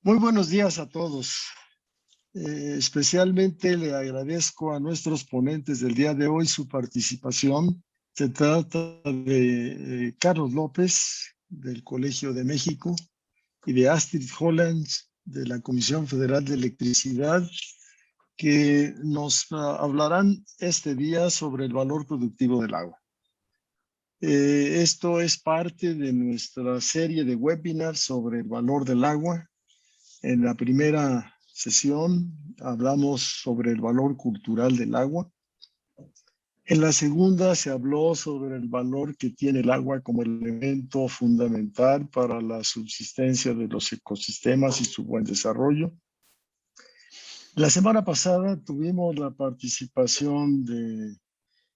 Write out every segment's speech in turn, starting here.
Muy buenos días a todos. Especialmente le agradezco a nuestros ponentes del día de hoy su participación. Se trata de Carlos López, del Colegio de México, y de Astrid Holland, de la Comisión Federal de Electricidad, que nos hablarán este día sobre el valor productivo del agua. Esto es parte de nuestra serie de webinars sobre el valor del agua. En la primera sesión hablamos sobre el valor cultural del agua. En la segunda se habló sobre el valor que tiene el agua como elemento fundamental para la subsistencia de los ecosistemas y su buen desarrollo. La semana pasada tuvimos la participación de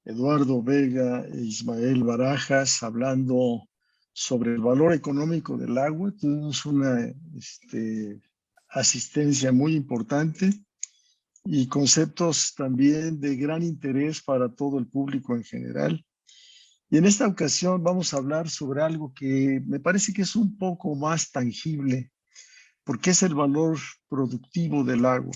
Eduardo Vega e Ismael Barajas hablando sobre el valor económico del agua. Tuvimos una asistencia muy importante y conceptos también de gran interés para todo el público en general. Y en esta ocasión vamos a hablar sobre algo que me parece que es un poco más tangible, porque es el valor productivo del agua.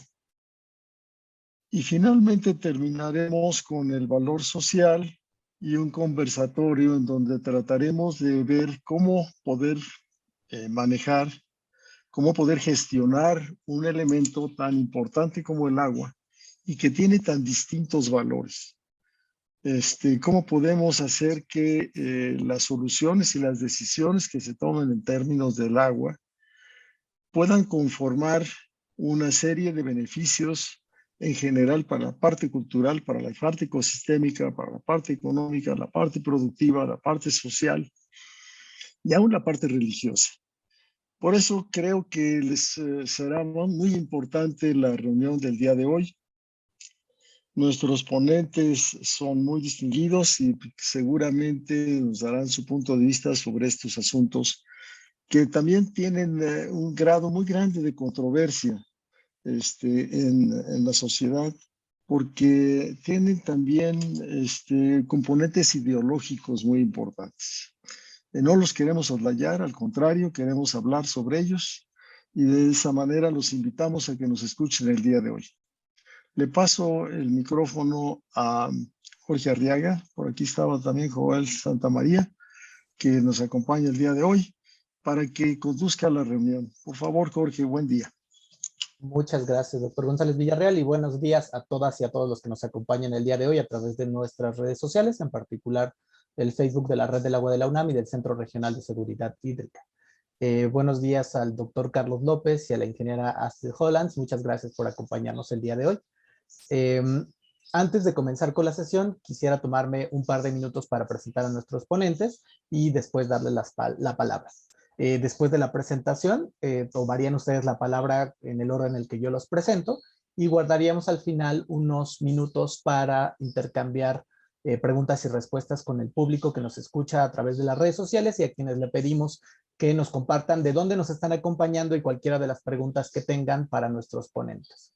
Y finalmente terminaremos con el valor social y un conversatorio en donde trataremos de ver cómo poder manejar, cómo poder gestionar un elemento tan importante como el agua y que tiene tan distintos valores. Cómo podemos hacer que las soluciones y las decisiones que se tomen en términos del agua puedan conformar una serie de beneficios en general para la parte cultural, para la parte ecosistémica, para la parte económica, la parte productiva, la parte social y aún la parte religiosa. Por eso creo que les será muy importante la reunión del día de hoy. Nuestros ponentes son muy distinguidos y seguramente nos darán su punto de vista sobre estos asuntos que también tienen un grado muy grande de controversia en la sociedad, porque tienen también componentes ideológicos muy importantes. No los queremos soslayar, al contrario, queremos hablar sobre ellos y de esa manera los invitamos a que nos escuchen el día de hoy. Le paso el micrófono a Jorge Arriaga, por aquí estaba también Joel Santamaría, que nos acompaña el día de hoy, para que conduzca la reunión. Por favor, Jorge, buen día. Muchas gracias, doctor González Villarreal, y buenos días a todas y a todos los que nos acompañan el día de hoy a través de nuestras redes sociales, en particular el Facebook de la Red del Agua de la UNAM y del Centro Regional de Seguridad Hídrica. Buenos días al doctor Carlos López y a la ingeniera Astrid Hollands. Muchas gracias por acompañarnos el día de hoy. Antes de comenzar con la sesión, quisiera tomarme un par de minutos para presentar a nuestros ponentes y después darle la palabra. Después de la presentación, tomarían ustedes la palabra en el orden en el que yo los presento y guardaríamos al final unos minutos para intercambiar preguntas y respuestas con el público que nos escucha a través de las redes sociales y a quienes le pedimos que nos compartan de dónde nos están acompañando y cualquiera de las preguntas que tengan para nuestros ponentes.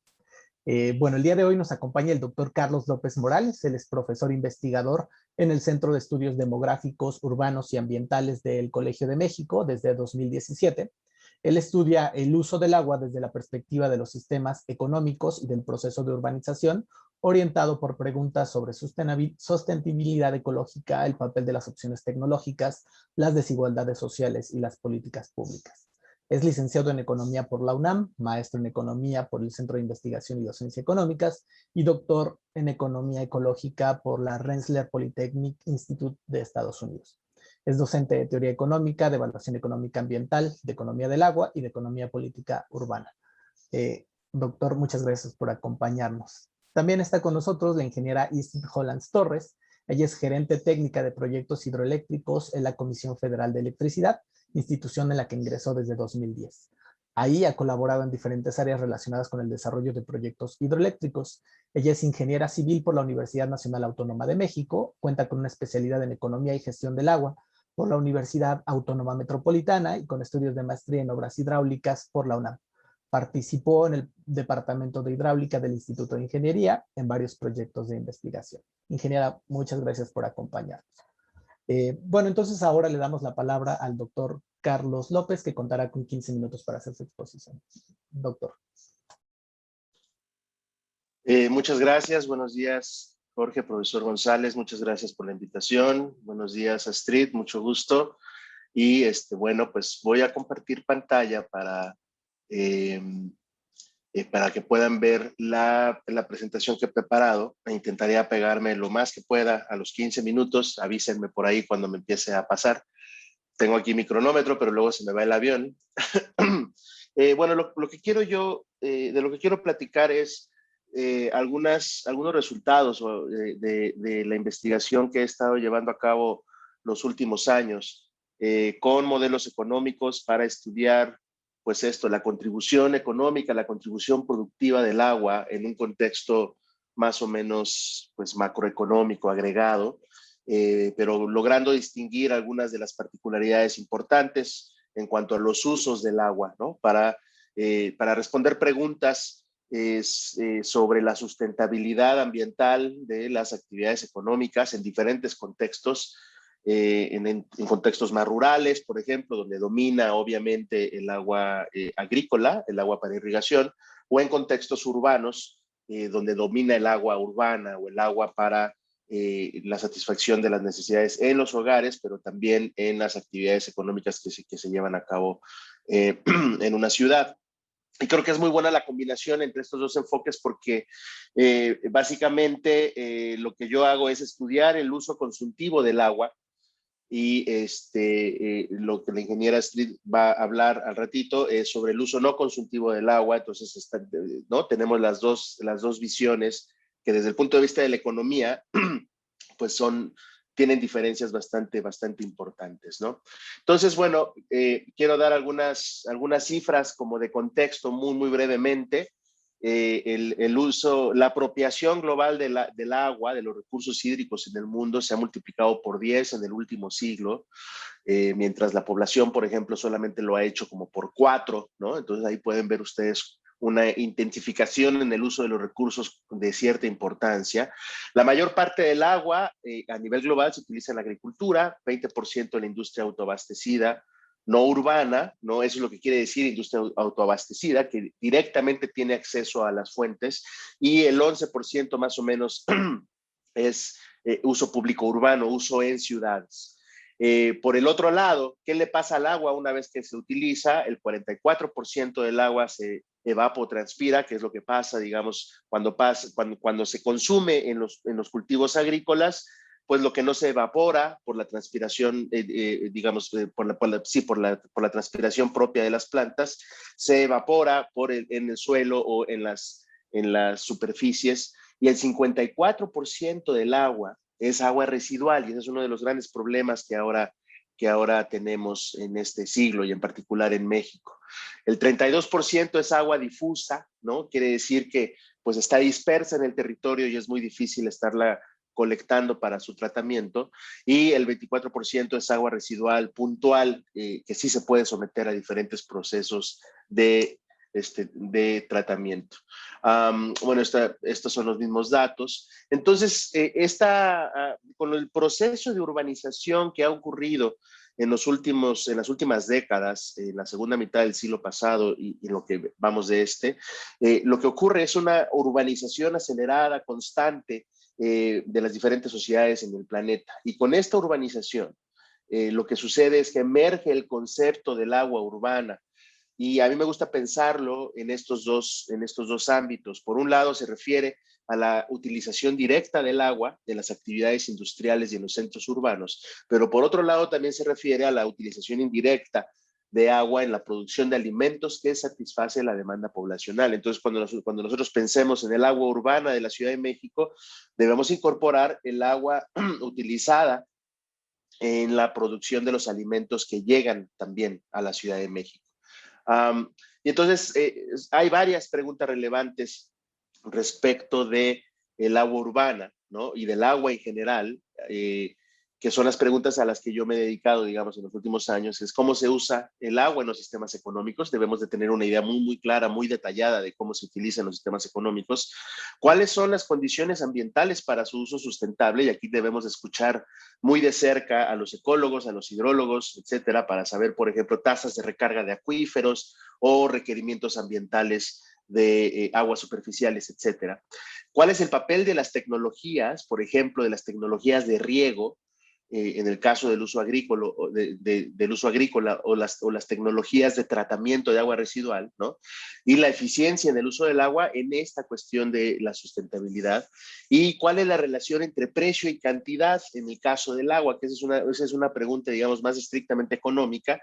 Bueno, el día de hoy nos acompaña el doctor Carlos López Morales. Él es profesor investigador en el Centro de Estudios Demográficos, Urbanos y Ambientales del Colegio de México desde 2017. Él estudia el uso del agua desde la perspectiva de los sistemas económicos y del proceso de urbanización, orientado por preguntas sobre sostenibilidad ecológica, el papel de las opciones tecnológicas, las desigualdades sociales y las políticas públicas. Es licenciado en Economía por la UNAM, maestro en Economía por el Centro de Investigación y Docencia Económicas y doctor en Economía Ecológica por la Rensselaer Polytechnic Institute de Estados Unidos. Es docente de Teoría Económica, de Evaluación Económica Ambiental, de Economía del Agua y de Economía Política Urbana. Doctor, muchas gracias por acompañarnos. También está con nosotros la ingeniera Astrid Hollands Torres. Ella es gerente técnica de proyectos hidroeléctricos en la Comisión Federal de Electricidad, institución en la que ingresó desde 2010. Ahí ha colaborado en diferentes áreas relacionadas con el desarrollo de proyectos hidroeléctricos. Ella es ingeniera civil por la Universidad Nacional Autónoma de México, cuenta con una especialidad en Economía y Gestión del Agua por la Universidad Autónoma Metropolitana y con estudios de maestría en Obras Hidráulicas por la UNAM. Participó en el Departamento de Hidráulica del Instituto de Ingeniería en varios proyectos de investigación. Ingeniera, muchas gracias por acompañarnos. Bueno, entonces ahora le damos la palabra al doctor Carlos López, que contará con 15 minutos para hacer su exposición. Doctor. Muchas gracias. Buenos días, Jorge, profesor González. Muchas gracias por la invitación. Buenos días, Astrid. Mucho gusto. Y bueno, pues voy a compartir pantalla para que puedan ver la presentación que he preparado. Intentaré apegarme lo más que pueda a los 15 minutos. Avísenme por ahí cuando me empiece a pasar. Tengo aquí mi cronómetro, pero luego se me va el avión. Bueno, lo que quiero yo, de lo que quiero platicar es algunos resultados de la investigación que he estado llevando a cabo los últimos años con modelos económicos para estudiar, pues esto, la contribución económica, la contribución productiva del agua en un contexto más o menos, pues, macroeconómico agregado, pero logrando distinguir algunas de las particularidades importantes en cuanto a los usos del agua, ¿no? Para responder preguntas sobre la sustentabilidad ambiental de las actividades económicas en diferentes contextos, en contextos más rurales, por ejemplo, donde domina obviamente el agua agrícola, el agua para irrigación, o en contextos urbanos, donde domina el agua urbana o el agua para la satisfacción de las necesidades en los hogares, pero también en las actividades económicas que se llevan a cabo en una ciudad. Y creo que es muy buena la combinación entre estos dos enfoques porque básicamente lo que yo hago es estudiar el uso consultivo del agua y lo que la ingeniera Astrid va a hablar al ratito es sobre el uso no consultivo del agua. Entonces, ¿no? Tenemos las dos visiones que desde el punto de vista de la economía, pues tienen diferencias bastante importantes, ¿no? Entonces, bueno, quiero dar algunas cifras como de contexto muy brevemente. La apropiación global del agua, de los recursos hídricos en el mundo se ha multiplicado por 10 en el último siglo, mientras la población, por ejemplo, solamente lo ha hecho como por 4, ¿no? Entonces ahí pueden ver ustedes una intensificación en el uso de los recursos de cierta importancia. La mayor parte del agua a nivel global se utiliza en la agricultura, 20% en la industria autoabastecida, no urbana, ¿no? Eso es lo que quiere decir industria autoabastecida, que directamente tiene acceso a las fuentes, y el 11% más o menos es uso público urbano, uso en ciudades. Por el otro lado, ¿qué le pasa al agua una vez que se utiliza? El 44% del agua se evapotranspira, que es lo que pasa, digamos, cuando se consume en los cultivos agrícolas, pues lo que no se evapora por la transpiración, digamos, por la transpiración propia de las plantas, se evapora en el suelo o en las superficies, y el 54% del agua es agua residual, y ese es uno de los grandes problemas que ahora tenemos en este siglo y en particular en México. El 32% es agua difusa, ¿no? Quiere decir que pues está dispersa en el territorio y es muy difícil estarla colectando para su tratamiento, y el 24% es agua residual puntual, que sí se puede someter a diferentes procesos de tratamiento. Bueno, estos son los mismos datos. Entonces, con el proceso de urbanización que ha ocurrido en las últimas décadas, en la segunda mitad del siglo pasado y lo que vamos de lo que ocurre es una urbanización acelerada, constante, de las diferentes sociedades en el planeta. Y con esta urbanización, lo que sucede es que emerge el concepto del agua urbana. Y a mí me gusta pensarlo en estos dos ámbitos. Por un lado, se refiere a la utilización directa del agua de las actividades industriales y en los centros urbanos, pero por otro lado también se refiere a la utilización indirecta de agua en la producción de alimentos que satisface la demanda poblacional. Entonces, cuando nosotros pensemos en el agua urbana de la Ciudad de México, debemos incorporar el agua utilizada en la producción de los alimentos que llegan también a la Ciudad de México. Y entonces hay varias preguntas relevantes respecto de el agua urbana, ¿no? Y del agua en general, que que son las preguntas a las que yo me he dedicado, digamos, en los últimos años, es cómo se usa el agua en los sistemas económicos. Debemos de tener una idea muy, muy clara, muy detallada de cómo se utiliza en los sistemas económicos. ¿Cuáles son las condiciones ambientales para su uso sustentable? Y aquí debemos escuchar muy de cerca a los ecólogos, a los hidrólogos, etcétera, para saber, por ejemplo, tasas de recarga de acuíferos o requerimientos ambientales de aguas superficiales, etcétera. ¿Cuál es el papel de las tecnologías, por ejemplo, de las tecnologías de riego, en el caso del uso agrícola, del uso agrícola o las tecnologías de tratamiento de agua residual, ¿no? Y la eficiencia en el uso del agua en esta cuestión de la sustentabilidad. ¿Y cuál es la relación entre precio y cantidad en el caso del agua? Que esa es una pregunta, digamos, más estrictamente económica,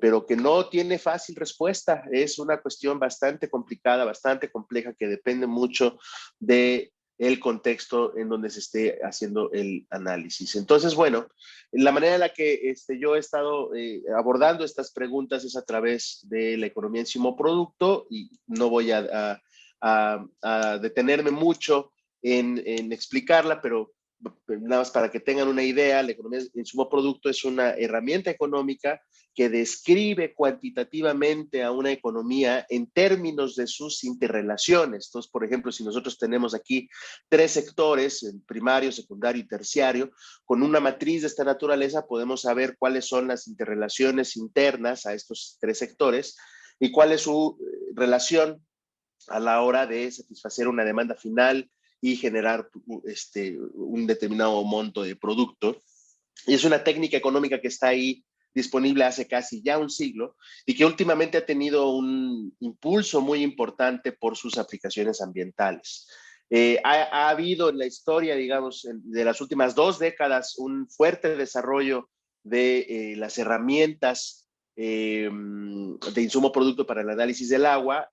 pero que no tiene fácil respuesta. Es una cuestión bastante complicada, bastante compleja, que depende mucho de el contexto en donde se esté haciendo el análisis. Entonces, bueno, la manera en la que yo he estado abordando estas preguntas es a través de la economía en sumo producto, y no voy a detenerme mucho en explicarla, pero nada más para que tengan una idea, la economía en sumo producto es una herramienta económica que describe cuantitativamente a una economía en términos de sus interrelaciones. Entonces, por ejemplo, si nosotros tenemos aquí 3 sectores, primario, secundario y terciario, con una matriz de esta naturaleza podemos saber cuáles son las interrelaciones internas a estos 3 sectores y cuál es su relación a la hora de satisfacer una demanda final y generar un determinado monto de producto. Y es una técnica económica que está ahí disponible hace casi ya un siglo y que últimamente ha tenido un impulso muy importante por sus aplicaciones ambientales. Ha habido en la historia, digamos, de las últimas 2 décadas, un fuerte desarrollo de las herramientas de insumo producto para el análisis del agua.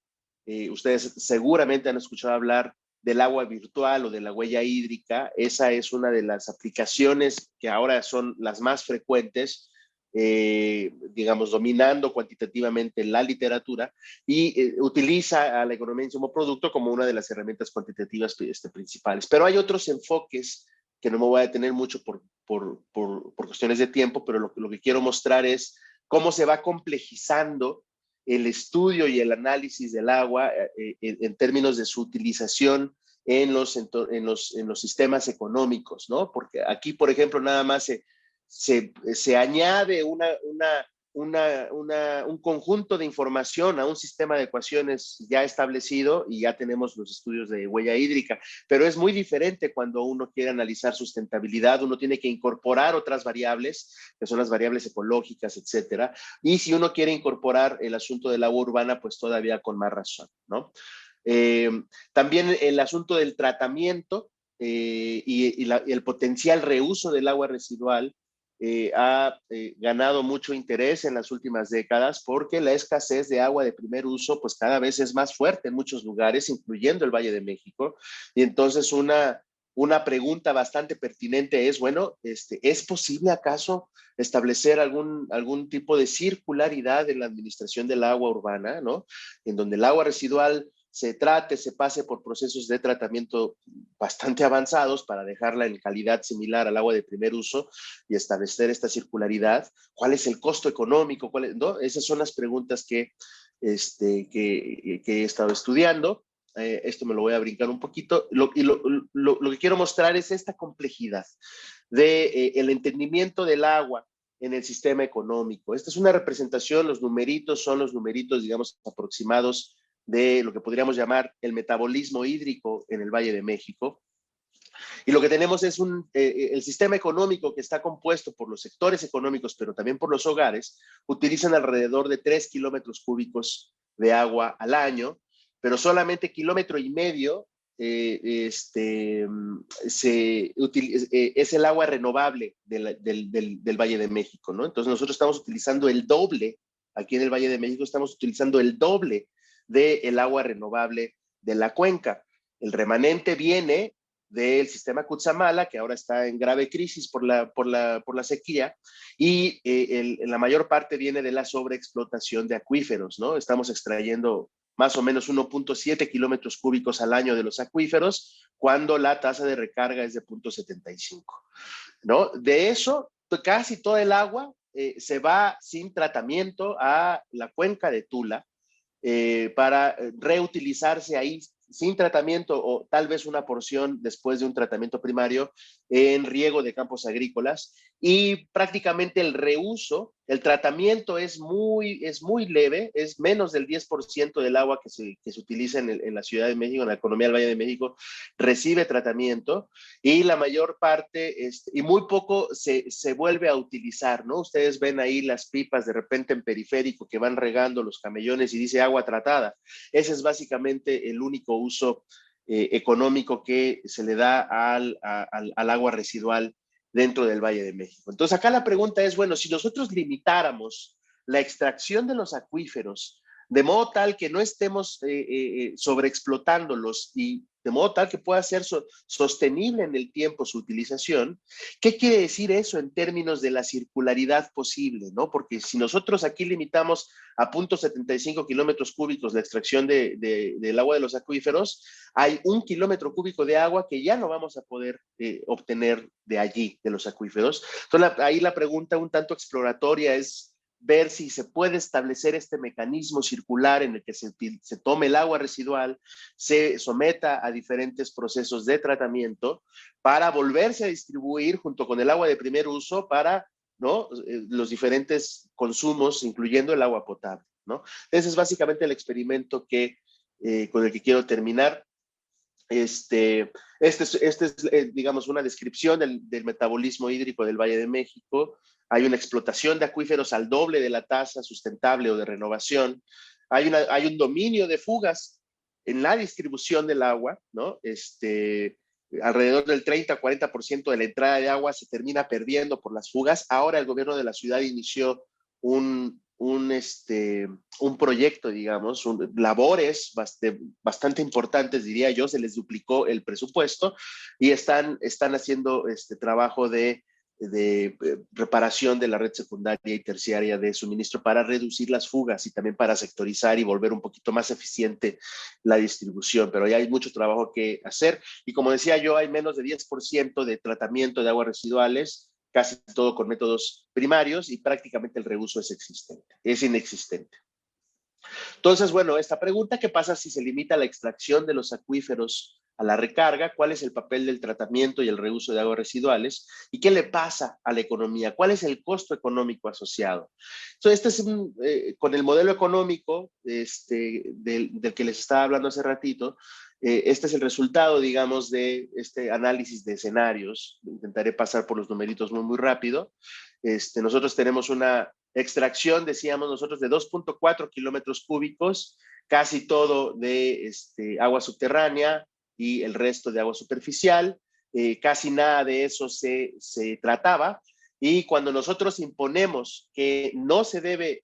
Ustedes seguramente han escuchado hablar del agua virtual o de la huella hídrica. Esa es una de las aplicaciones que ahora son las más frecuentes, digamos, dominando cuantitativamente la literatura, y utiliza a la economía de insumo producto como una de las herramientas cuantitativas principales. Pero hay otros enfoques que no me voy a detener mucho por cuestiones de tiempo, pero lo que quiero mostrar es cómo se va complejizando el estudio y el análisis del agua en términos de su utilización en los sistemas económicos, ¿no? Porque aquí, por ejemplo, nada más se añade un conjunto de información a un sistema de ecuaciones ya establecido y ya tenemos los estudios de huella hídrica, pero es muy diferente cuando uno quiere analizar sustentabilidad. Uno tiene que incorporar otras variables, que son las variables ecológicas, etcétera, y si uno quiere incorporar el asunto del agua urbana, pues todavía con más razón, ¿no? También el asunto del tratamiento y el potencial reuso del agua residual ha ganado mucho interés en las últimas décadas, porque la escasez de agua de primer uso pues cada vez es más fuerte en muchos lugares, incluyendo el Valle de México. Y entonces una pregunta bastante pertinente es, bueno, ¿es posible acaso establecer algún tipo de circularidad en la administración del agua urbana, ¿no? En donde el agua residual se pase por procesos de tratamiento bastante avanzados para dejarla en calidad similar al agua de primer uso y establecer esta circularidad. ¿Cuál es el costo económico? ¿No? Esas son las preguntas que he estado estudiando. Esto me lo voy a brincar un poquito. Lo que quiero mostrar es esta complejidad de el entendimiento del agua en el sistema económico. Esta es una representación, los numeritos son los numeritos, digamos, aproximados de lo que podríamos llamar el metabolismo hídrico en el Valle de México. Y lo que tenemos es el sistema económico, que está compuesto por los sectores económicos, pero también por los hogares, utilizan alrededor de 3 kilómetros cúbicos de agua al año, pero solamente 1,5 kilómetros es el agua renovable del Valle de México, ¿no? Entonces nosotros estamos utilizando el doble, aquí en el Valle de México estamos utilizando el doble del agua renovable de la cuenca. El remanente viene del sistema Cutzamala, que ahora está en grave crisis por la sequía, y la mayor parte viene de la sobreexplotación de acuíferos, ¿no? Estamos extrayendo más o menos 1,7 kilómetros cúbicos al año de los acuíferos, cuando la tasa de recarga es de 0,75. ¿no? De eso, casi toda el agua se va sin tratamiento a la cuenca de Tula para reutilizarse ahí sin tratamiento o tal vez una porción después de un tratamiento primario en riego de campos agrícolas y prácticamente el reuso, el tratamiento es muy leve, es menos del 10% del agua que se utiliza en la Ciudad de México, en la economía del Valle de México, recibe tratamiento y la mayor parte, y muy poco se vuelve a utilizar, ¿no? Ustedes ven ahí las pipas de repente en periférico que van regando los camellones y dice agua tratada. Ese es básicamente el único uso económico que se le da al agua residual dentro del Valle de México. Entonces acá la pregunta es, bueno, si nosotros limitáramos la extracción de los acuíferos de modo tal que no estemos sobreexplotándolos y de modo tal que pueda ser sostenible en el tiempo su utilización, ¿qué quiere decir eso en términos de la circularidad posible, ¿no? Porque si nosotros aquí limitamos a 0.75 kilómetros cúbicos la extracción del agua de los acuíferos, hay 1 kilómetro cúbico de agua que ya no vamos a poder obtener de allí, de los acuíferos. Entonces, ahí la pregunta un tanto exploratoria es ver si se puede establecer este mecanismo circular en el que se tome el agua residual, se someta a diferentes procesos de tratamiento para volverse a distribuir junto con el agua de primer uso para, ¿no?, los diferentes consumos, incluyendo el agua potable, ¿no? Ese es básicamente el experimento con el que quiero terminar. Este es digamos, una descripción del metabolismo hídrico del Valle de México. Hay una explotación de acuíferos al doble de la tasa sustentable o de renovación. Hay un dominio de fugas en la distribución del agua, ¿no? Alrededor del 30-40% de la entrada de agua se termina perdiendo por las fugas. Ahora el gobierno de la ciudad inició un proyecto, digamos, labores bastante importantes, diría yo, se les duplicó el presupuesto y están haciendo trabajo de reparación de la red secundaria y terciaria de suministro para reducir las fugas y también para sectorizar y volver un poquito más eficiente la distribución, pero ya hay mucho trabajo que hacer y como decía yo, hay menos de 10% de tratamiento de aguas residuales, casi todo con métodos primarios y prácticamente el reuso es inexistente. Entonces, bueno, esta pregunta, ¿qué pasa si se limita la extracción de los acuíferos a la recarga? ¿Cuál es el papel del tratamiento y el reuso de aguas residuales? ¿Y qué le pasa a la economía? ¿Cuál es el costo económico asociado? Entonces, con el modelo económico del que les estaba hablando hace ratito, este es el resultado, digamos, de este análisis de escenarios. Intentaré pasar por los numeritos muy rápido. Nosotros tenemos una extracción, decíamos nosotros, de 2.4 kilómetros cúbicos, casi todo de agua subterránea y el resto de agua superficial. Casi nada de eso se trataba. Y cuando nosotros imponemos que no se debe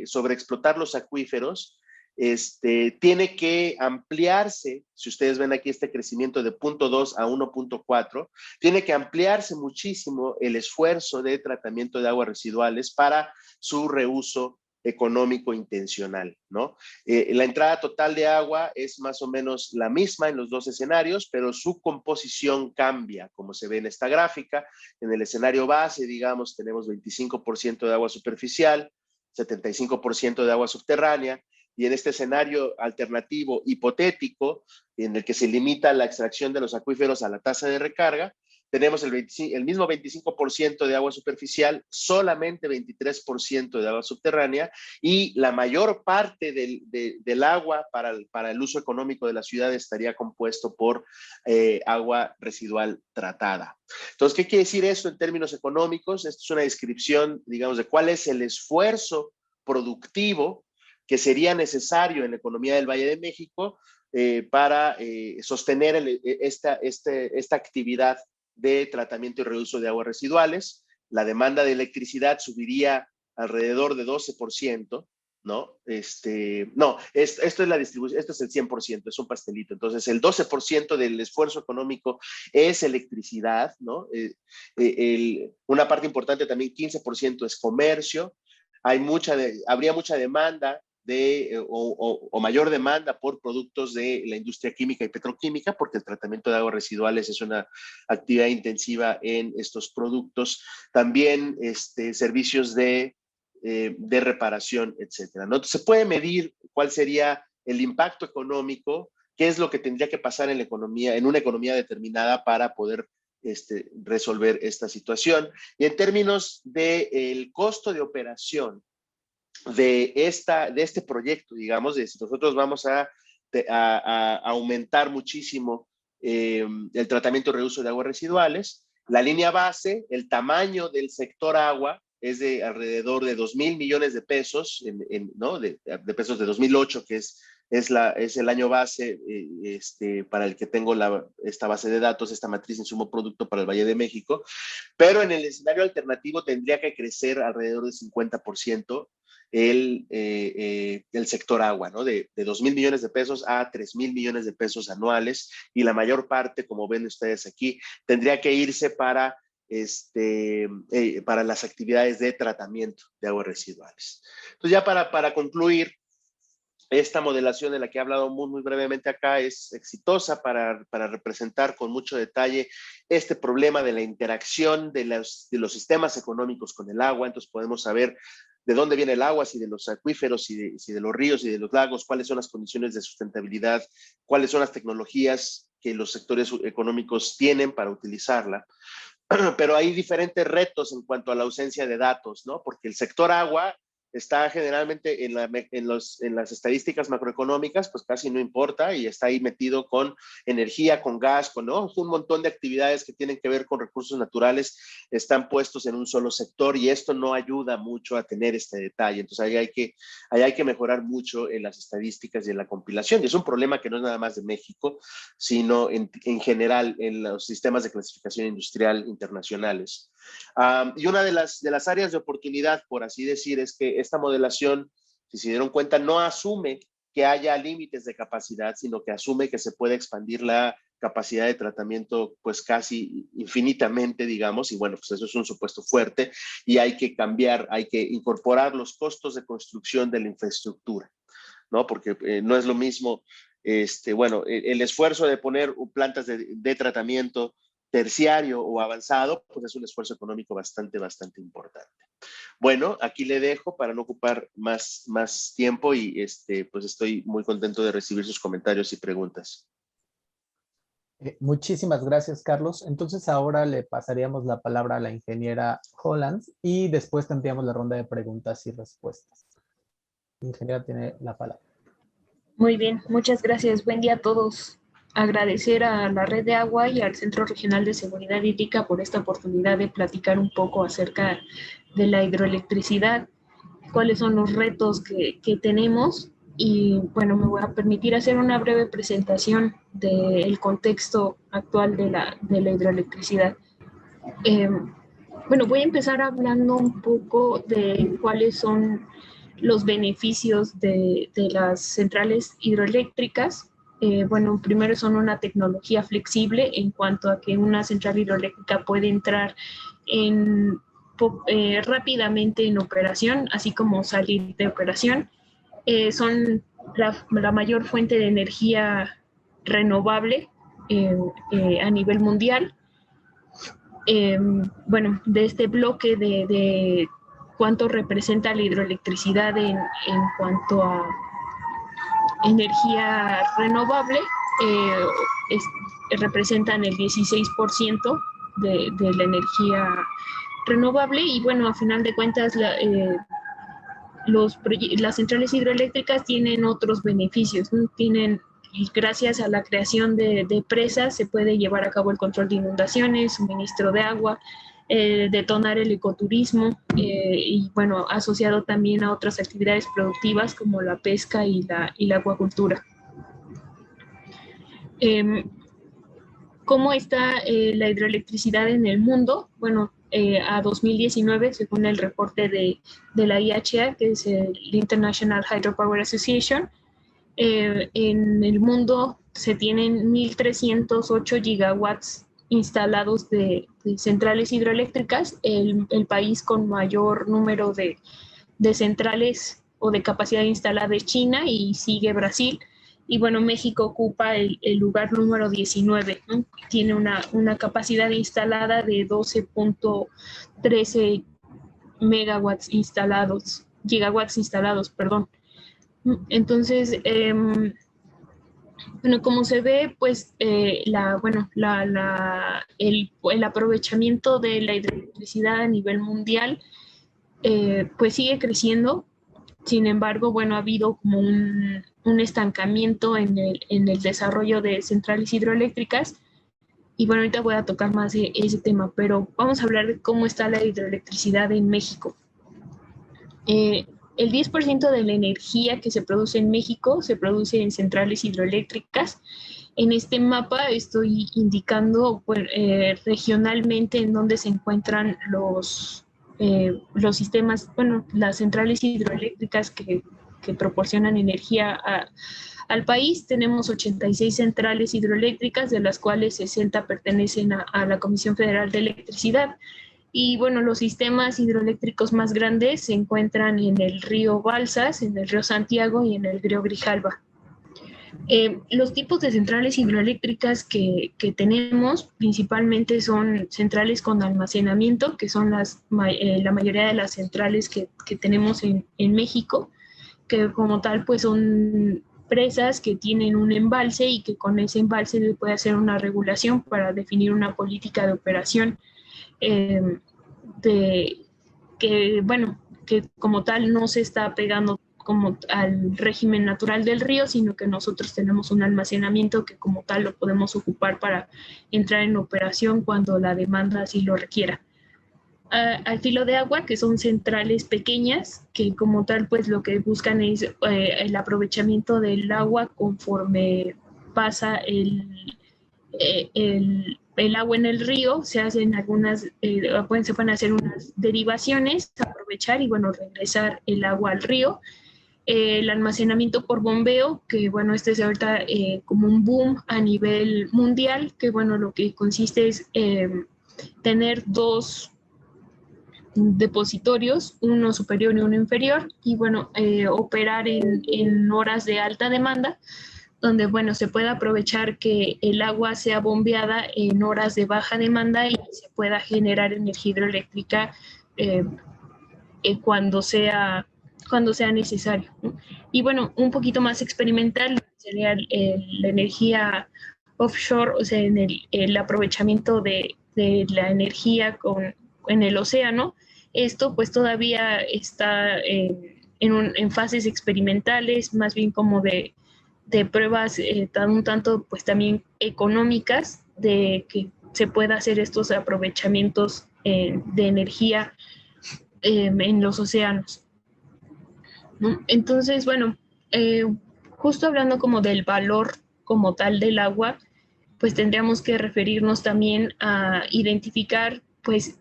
sobreexplotar los acuíferos, tiene que ampliarse, si ustedes ven aquí este crecimiento de 0.2 a 1.4, tiene que ampliarse muchísimo el esfuerzo de tratamiento de aguas residuales para su reuso económico intencional, ¿no? La entrada total de agua es más o menos la misma en los dos escenarios, pero su composición cambia, como se ve en esta gráfica. En el escenario base, digamos, tenemos 25% de agua superficial, 75% de agua subterránea, y en este escenario alternativo hipotético, en el que se limita la extracción de los acuíferos a la tasa de recarga, tenemos el mismo 25% de agua superficial, solamente 23% de agua subterránea, y la mayor parte del agua para el uso económico de la ciudad estaría compuesto por agua residual tratada. Entonces, ¿qué quiere decir esto en términos económicos? Esto es una descripción, digamos, de cuál es el esfuerzo productivo que sería necesario en la economía del Valle de México para sostener esta actividad de tratamiento y reuso de aguas residuales. La demanda de electricidad subiría alrededor de 12%, ¿no? No, esto es la distribución, esto es el 100%, es un pastelito. Entonces, el 12% del esfuerzo económico es electricidad, ¿no? Una parte importante también, 15% es comercio. Habría mucha demanda o mayor demanda por productos de la industria química y petroquímica, porque el tratamiento de aguas residuales es una actividad intensiva en estos productos. También servicios de reparación, etcétera, ¿no? Entonces, se puede medir cuál sería el impacto económico, qué es lo que tendría que pasar en la economía, en una economía determinada para poder resolver esta situación. Y en términos del costo de operación de este proyecto, digamos, de si nosotros vamos a aumentar muchísimo el tratamiento y reuso de aguas residuales, la línea base, el tamaño del sector agua es de alrededor de 2,000 millones de pesos, ¿no? de pesos de 2008, que es el año base para el que tengo esta base de datos, esta matriz insumo producto para el Valle de México, pero en el escenario alternativo tendría que crecer alrededor del 50% el sector agua, ¿no? De 2,000 millones de pesos a 3,000 millones de pesos anuales, y la mayor parte, como ven ustedes aquí, tendría que irse para las actividades de tratamiento de aguas residuales. Entonces, ya para concluir, esta modelación de la que he hablado muy brevemente acá es exitosa para representar con mucho detalle este problema de la interacción de los sistemas económicos con el agua. Entonces podemos saber de dónde viene el agua, si de los acuíferos, si de los ríos y de los lagos, cuáles son las condiciones de sustentabilidad, cuáles son las tecnologías que los sectores económicos tienen para utilizarla. Pero hay diferentes retos en cuanto a la ausencia de datos, ¿no? Porque el sector agua está generalmente en las estadísticas macroeconómicas, pues casi no importa, y está ahí metido con energía, con gas, ¿no? Un montón de actividades que tienen que ver con recursos naturales están puestos en un solo sector, y esto no ayuda mucho a tener este detalle. Entonces ahí hay que mejorar mucho en las estadísticas y en la compilación, y es un problema que no es nada más de México, sino en general en los sistemas de clasificación industrial internacionales. Y una de las áreas de oportunidad, por así decir, es que esta modelación, si se dieron cuenta, no asume que haya límites de capacidad, sino que asume que se puede expandir la capacidad de tratamiento pues casi infinitamente, digamos, y bueno, pues eso es un supuesto fuerte, y hay que cambiar, hay que incorporar los costos de construcción de la infraestructura, ¿no? Porque no es lo mismo, bueno, el esfuerzo de poner plantas de tratamiento terciario o avanzado, pues es un esfuerzo económico bastante importante. Bueno, aquí le dejo para no ocupar más tiempo, y pues estoy muy contento de recibir sus comentarios y preguntas. Muchísimas gracias, Carlos. Entonces ahora le pasaríamos la palabra a la ingeniera Hollands y después tendríamos la ronda de preguntas y respuestas. La ingeniera tiene la palabra. Muy bien, muchas gracias. Buen día a todos. Agradecer a la Red de Agua y al Centro Regional de Seguridad Hídrica por esta oportunidad de platicar un poco acerca de la hidroelectricidad, cuáles son los retos que tenemos, y bueno, me voy a permitir hacer una breve presentación del contexto actual de la hidroelectricidad. Bueno, voy a empezar hablando un poco de cuáles son los beneficios de las centrales hidroeléctricas. Bueno, primero son una tecnología flexible en cuanto a que una central hidroeléctrica puede entrar rápidamente en operación, así como salir de operación. Son la mayor fuente de energía renovable a nivel mundial. Bueno, de este bloque de cuánto representa la hidroelectricidad en cuanto a energía renovable, representan el 16% de la energía renovable, y bueno, a final de cuentas las centrales hidroeléctricas tienen otros beneficios, ¿no? Gracias a la creación de presas se puede llevar a cabo el control de inundaciones, suministro de agua, detonar el ecoturismo, y bueno, asociado también a otras actividades productivas como la pesca y la acuacultura. ¿Cómo está la hidroelectricidad en el mundo? Bueno, a 2019, según el reporte de la IHA, que es el International Hydropower Association, en el mundo se tienen 1.308 gigawatts instalados de centrales hidroeléctricas. El país con mayor número de centrales o de capacidad instalada es China y sigue Brasil. Y bueno, México ocupa el lugar número 19, ¿no? Tiene una capacidad instalada de 12.13 gigawatts instalados, perdón. Entonces, bueno, como se ve, pues el aprovechamiento de la hidroelectricidad a nivel mundial, pues sigue creciendo. Sin embargo, bueno, ha habido como un estancamiento en el desarrollo de centrales hidroeléctricas. Y bueno, ahorita voy a tocar más ese tema, pero vamos a hablar de cómo está la hidroelectricidad en México. El 10% de la energía que se produce en México se produce en centrales hidroeléctricas. En este mapa estoy indicando regionalmente en dónde se encuentran los sistemas, bueno, las centrales hidroeléctricas que proporcionan energía al país. Tenemos 86 centrales hidroeléctricas, de las cuales 60 pertenecen a la Comisión Federal de Electricidad. Y bueno, los sistemas hidroeléctricos más grandes se encuentran en el río Balsas, en el río Santiago y en el río Grijalva. Los tipos de centrales hidroeléctricas que tenemos principalmente son centrales con almacenamiento, que son la mayoría de las centrales que tenemos en México, que como tal pues son presas que tienen un embalse y que con ese embalse se puede hacer una regulación para definir una política de operación que como tal no se está pegando como al régimen natural del río, sino que nosotros tenemos un almacenamiento que como tal lo podemos ocupar para entrar en operación cuando la demanda así lo requiera. Al filo de agua, que son centrales pequeñas, que como tal pues lo que buscan es el aprovechamiento del agua conforme pasa el agua en el río. Se hacen algunas, se pueden hacer unas derivaciones, aprovechar y bueno, regresar el agua al río. El almacenamiento por bombeo, que bueno, este es ahorita como un boom a nivel mundial, que bueno, lo que consiste es tener dos depositorios, uno superior y uno inferior, y bueno, operar en horas de alta demanda, donde bueno, se puede aprovechar que el agua sea bombeada en horas de baja demanda y se pueda generar energía hidroeléctrica cuando sea necesario, ¿no? Y bueno, un poquito más experimental sería la energía offshore, o sea, en el aprovechamiento de la energía en el océano. Esto pues todavía está en fases experimentales, más bien como de pruebas un tanto pues también económicas, de que se pueda hacer estos aprovechamientos de energía en los océanos, ¿no? Entonces, bueno, justo hablando como del valor como tal del agua, pues tendríamos que referirnos también a identificar pues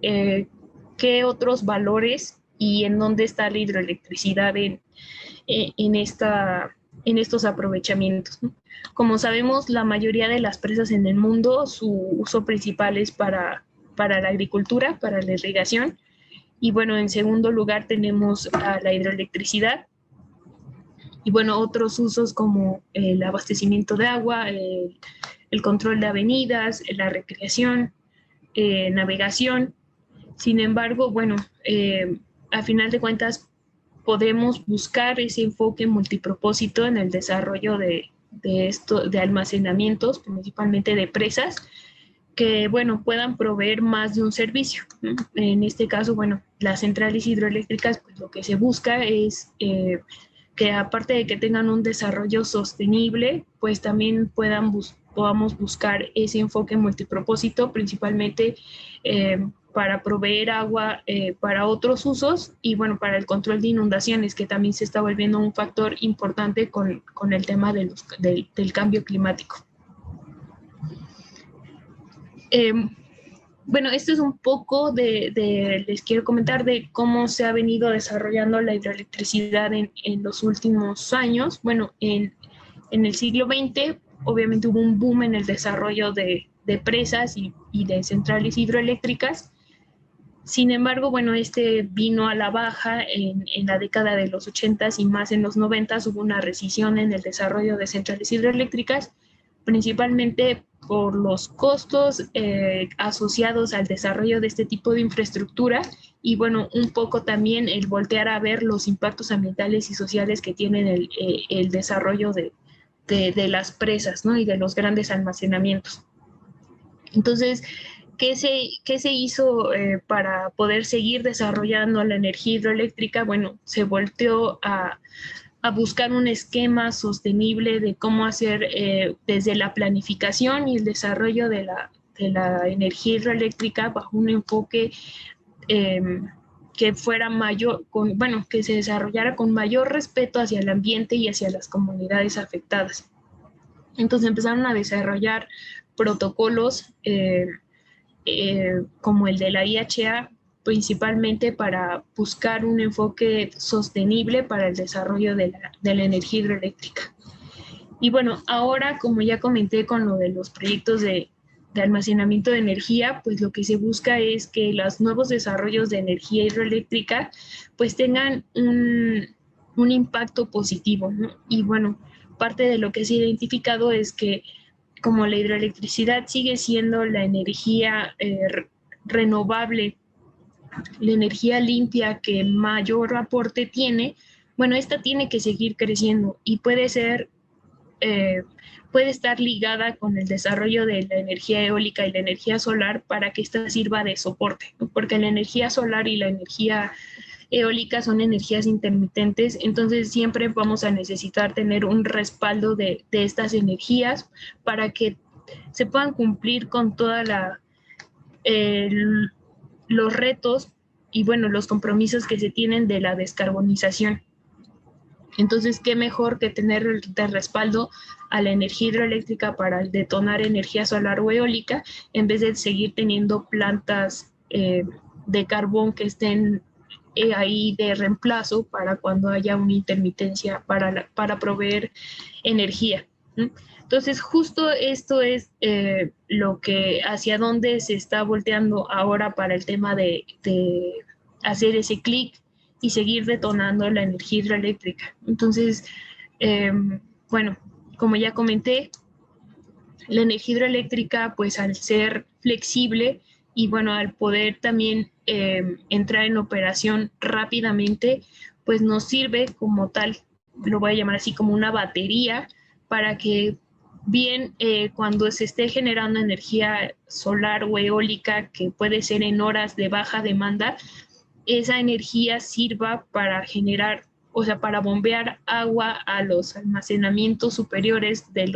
qué otros valores y en dónde está la hidroelectricidad en estos aprovechamientos, ¿no? Como sabemos, la mayoría de las presas en el mundo, su uso principal es para la agricultura, para la irrigación. Y bueno, en segundo lugar tenemos a la hidroelectricidad. Y bueno, otros usos como el abastecimiento de agua, el control de avenidas, la recreación, navegación. Sin embargo, bueno, a final de cuentas podemos buscar ese enfoque multipropósito en el desarrollo de almacenamientos, principalmente de presas, que, bueno, puedan proveer más de un servicio, ¿no? En este caso, bueno, las centrales hidroeléctricas, pues lo que se busca es que aparte de que tengan un desarrollo sostenible, pues también podamos buscar ese enfoque multipropósito, principalmente para proveer agua para otros usos y, bueno, para el control de inundaciones, que también se está volviendo un factor importante con el tema del cambio climático. Bueno, esto es un poco les quiero comentar de cómo se ha venido desarrollando la hidroelectricidad en los últimos años. Bueno, en el siglo XX, obviamente hubo un boom en el desarrollo de presas y de centrales hidroeléctricas. Sin embargo, bueno, este vino a la baja en la década de los 80s y más en los 90s. Hubo una recesión en el desarrollo de centrales hidroeléctricas, principalmente por los costos asociados al desarrollo de este tipo de infraestructura y, bueno, un poco también el voltear a ver los impactos ambientales y sociales que tienen el desarrollo de las presas, ¿no? Y de los grandes almacenamientos. Entonces, ¿qué se hizo para poder seguir desarrollando la energía hidroeléctrica? Bueno, se volteó a buscar un esquema sostenible de cómo hacer desde la planificación y el desarrollo de la energía hidroeléctrica bajo un enfoque que fuera mayor, que se desarrollara con mayor respeto hacia el ambiente y hacia las comunidades afectadas. Entonces empezaron a desarrollar protocolos como el de la IHA, principalmente para buscar un enfoque sostenible para el desarrollo de la energía hidroeléctrica. Y bueno, ahora, como ya comenté con lo de los proyectos de almacenamiento de energía, pues lo que se busca es que los nuevos desarrollos de energía hidroeléctrica pues tengan un impacto positivo, ¿no? Y bueno, parte de lo que se ha identificado es que como la hidroelectricidad sigue siendo la energía renovable, la energía limpia que mayor aporte tiene, bueno, esta tiene que seguir creciendo y puede estar ligada con el desarrollo de la energía eólica y la energía solar para que esta sirva de soporte, ¿no? Porque la energía solar y la energía eólica son energías intermitentes, entonces siempre vamos a necesitar tener un respaldo de estas energías para que se puedan cumplir con toda los retos y, bueno, los compromisos que se tienen de la descarbonización. Entonces, ¿qué mejor que tener de respaldo a la energía hidroeléctrica para detonar energía solar o eólica en vez de seguir teniendo plantas de carbón que estén ahí de reemplazo para cuando haya una intermitencia para proveer energía, ¿no? Entonces, justo esto es hacia dónde se está volteando ahora para el tema de hacer ese clic y seguir detonando la energía hidroeléctrica. Entonces, bueno, como ya comenté, la energía hidroeléctrica, pues al ser flexible y, bueno, al poder también entrar en operación rápidamente, pues nos sirve como tal, lo voy a llamar así, como una batería para que bien cuando se esté generando energía solar o eólica, que puede ser en horas de baja demanda, esa energía sirva para generar, o sea, para bombear agua a los almacenamientos superiores de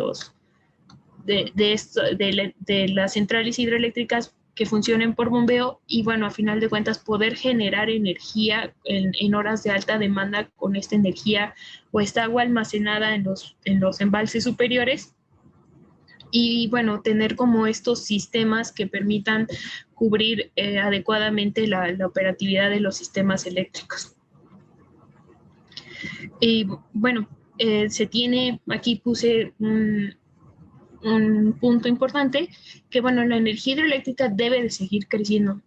las centrales hidroeléctricas que funcionen por bombeo y, bueno, a final de cuentas poder generar energía en horas de alta demanda con esta energía o esta agua almacenada en los embalses superiores y, bueno, tener como estos sistemas que permitan cubrir adecuadamente la operatividad de los sistemas eléctricos. Y, bueno, aquí puse un punto importante, que, bueno, la energía hidroeléctrica debe de seguir creciendo.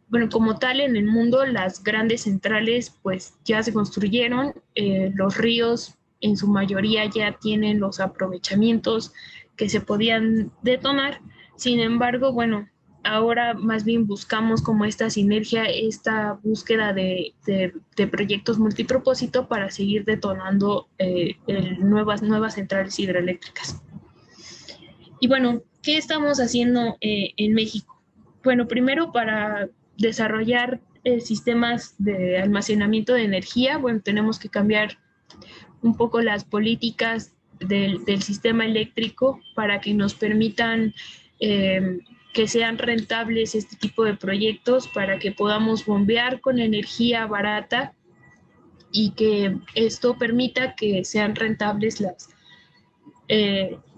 Bueno, como tal, en el mundo las grandes centrales pues ya se construyeron, los ríos en su mayoría ya tienen los aprovechamientos que se podían detonar. Sin embargo, bueno, ahora más bien buscamos como esta sinergia, esta búsqueda de proyectos multipropósito para seguir detonando nuevas centrales hidroeléctricas. Y, bueno, ¿qué estamos haciendo en México? Bueno, primero para desarrollar sistemas de almacenamiento de energía, bueno, tenemos que cambiar un poco las políticas del sistema eléctrico para que nos permitan que sean rentables este tipo de proyectos, para que podamos bombear con energía barata y que esto permita que sean rentables